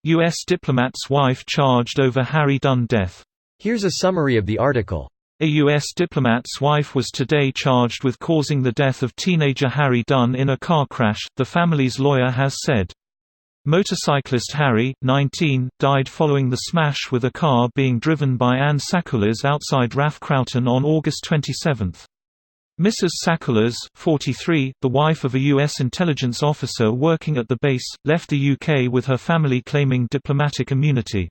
U.S. diplomat's wife charged over Harry Dunn death. Here's a summary of the article. A U.S. diplomat's wife was today charged with causing the death of teenager Harry Dunn in a car crash, the family's lawyer has said. Motorcyclist Harry, 19, died following the smash with a car being driven by Ann Sakulas outside RAF Croughton on August 27. Mrs. Sakulas, 43, the wife of a U.S. intelligence officer working at the base, left the UK with her family claiming diplomatic immunity.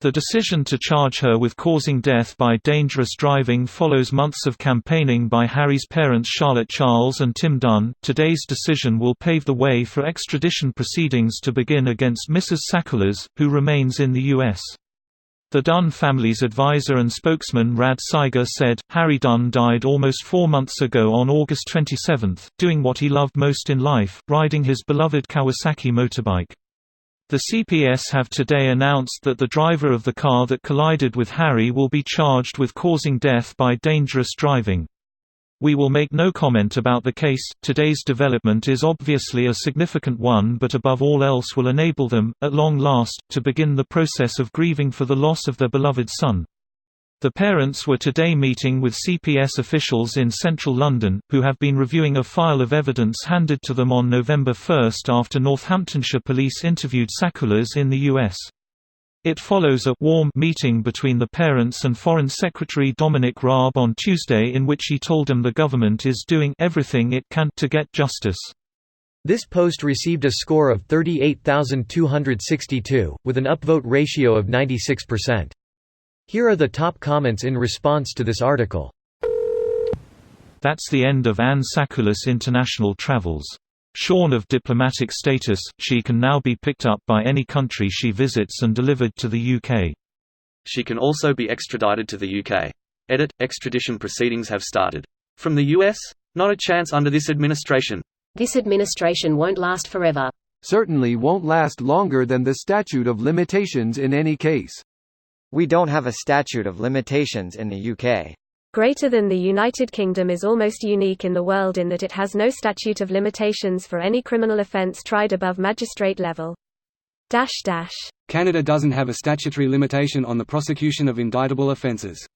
The decision to charge her with causing death by dangerous driving follows months of campaigning by Harry's parents Charlotte Charles and Tim Dunn. Today's decision will pave the way for extradition proceedings to begin against Mrs. Sakulas, who remains in the U.S. The Dunn family's advisor and spokesman Rad Seiger said, Harry Dunn died almost 4 months ago on August 27, doing what he loved most in life, riding his beloved Kawasaki motorbike. The CPS have today announced that the driver of the car that collided with Harry will be charged with causing death by dangerous driving. We will make no comment about the case. Today's development is obviously a significant one, but above all else will enable them, at long last, to begin the process of grieving for the loss of their beloved son. The parents were today meeting with CPS officials in central London, who have been reviewing a file of evidence handed to them on November 1 after Northamptonshire police interviewed Sakulas in the US. It follows a warm meeting between the parents and Foreign Secretary Dominic Raab on Tuesday, in which he told them the government is doing everything it can to get justice. This post received a score of 38,262, with an upvote ratio of 96%. Here are the top comments in response to this article. That's the end of Ann Sakulas' international travels. Shorn of diplomatic status, she can now be picked up by any country she visits and delivered to the UK. She can also be extradited to the UK. Edit: extradition proceedings have started. From the US? Not a chance under this administration. This administration won't last forever. Certainly won't last longer than the statute of limitations in any case. We don't have a statute of limitations in the UK. Greater than the United Kingdom is almost unique in the world in that it has no statute of limitations for any criminal offence tried above magistrate level. Canada doesn't have a statutory limitation on the prosecution of indictable offences.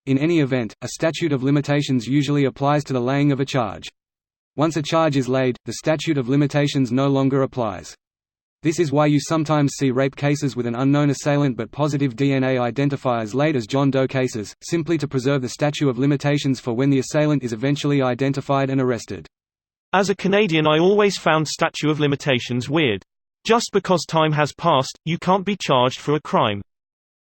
In any event, a statute of limitations usually applies to the laying of a charge. Once a charge is laid, the statute of limitations no longer applies. This is why you sometimes see rape cases with an unknown assailant but positive DNA identifiers laid as John Doe cases, simply to preserve the statute of limitations for when the assailant is eventually identified and arrested. As a Canadian, I always found statute of limitations weird. Just because time has passed, you can't be charged for a crime.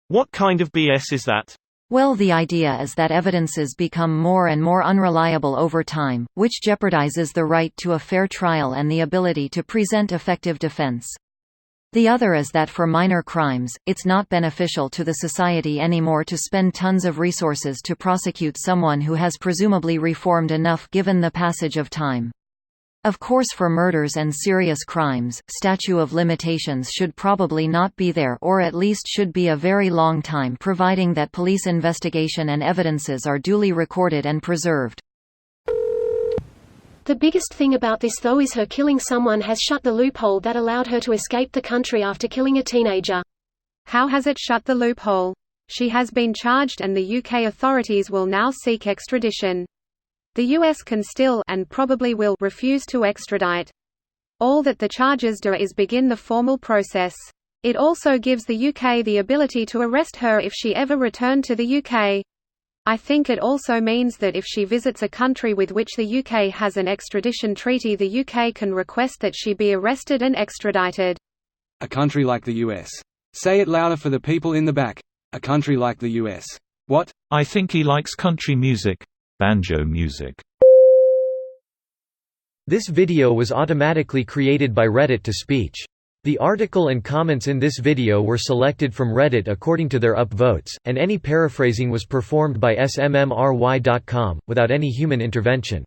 What kind of BS is that? Well, the idea is that evidences become more and more unreliable over time, which jeopardizes the right to a fair trial and the ability to present effective defense. The other is that for minor crimes, it's not beneficial to the society anymore to spend tons of resources to prosecute someone who has presumably reformed enough given the passage of time. Of course, for murders and serious crimes, statute of limitations should probably not be there, or at least should be a very long time, providing that police investigation and evidences are duly recorded and preserved. The biggest thing about this though is her killing someone has shut the loophole that allowed her to escape the country after killing a teenager. How has it shut the loophole? She has been charged and the UK authorities will now seek extradition. The US can still, and probably will, refuse to extradite. All that the charges do is begin the formal process. It also gives the UK the ability to arrest her if she ever returned to the UK. I think it also means that if she visits a country with which the UK has an extradition treaty, the UK can request that she be arrested and extradited. A country like the US. Say it louder for the people in the back. A country like the US. What? I think he likes country music. Banjo music. This video was automatically created by Reddit to speech. The article and comments in this video were selected from Reddit according to their upvotes, and any paraphrasing was performed by smmry.com, without any human intervention.